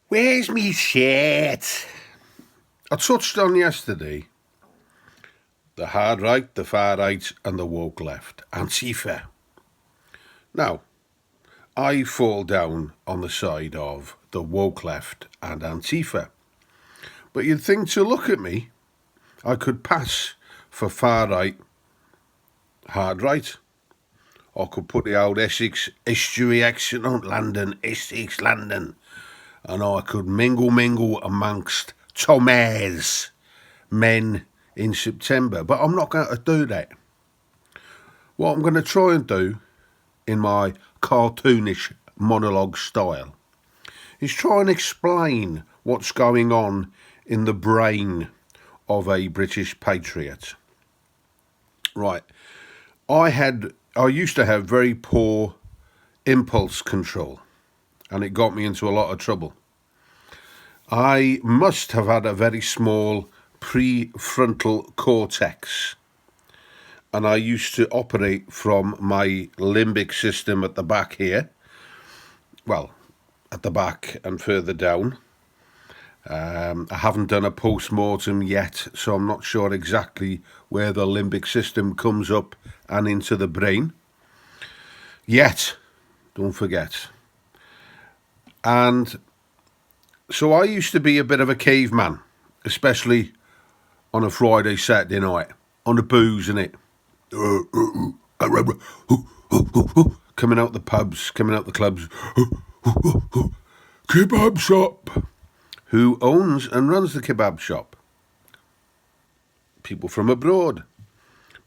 Where's me shirt? I touched on yesterday the hard right, the far right, and the woke left. Antifa. Now, I fall down on the side of the woke left and Antifa. But you'd think to look at me, I could pass for far right, hard right. Or could put the old Essex estuary accent on, London, Essex, London. And I could mingle amongst Tommies men in September. But I'm not going to do that. What I'm going to try and do in my cartoonish monologue style is try and explain what's going on in the brain of a British patriot. Right. I used to have very poor impulse control, and it got me into a lot of trouble. I must have had a very small prefrontal cortex, and I used to operate from my limbic system at the back here. Well, at the back and further down. I haven't done a post-mortem yet, so I'm not sure exactly where the limbic system comes up and into the brain. Yet, don't forget. And so I used to be a bit of a caveman, especially on a Friday, Saturday night, on the booze and it. Coming out the pubs, coming out the clubs. Kebab shop. Who owns and runs the kebab shop? People from abroad.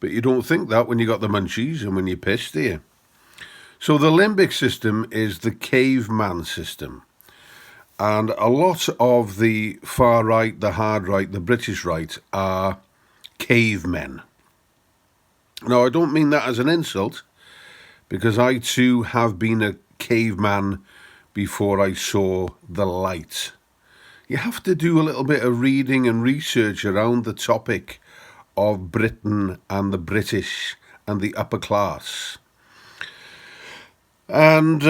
But you don't think that when you got the munchies and when you're pissed, do you? So the limbic system is the caveman system. And a lot of the far right, the hard right, the British right are cavemen. Now, I don't mean that as an insult, because I too have been a caveman before I saw the light. You have to do a little bit of reading and research around the topic of Britain and the British and the upper class. And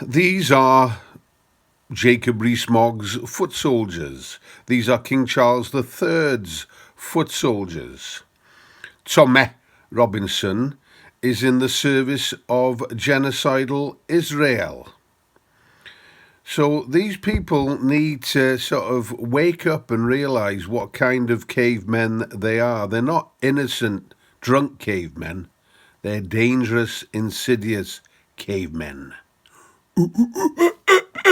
these are Jacob Rees-Mogg's foot soldiers. These are King Charles III's foot soldiers. Tommy Robinson is in the service of genocidal Israel. So these people need to sort of wake up and realise what kind of cavemen they are. They're not innocent, drunk cavemen. They're dangerous, insidious cavemen.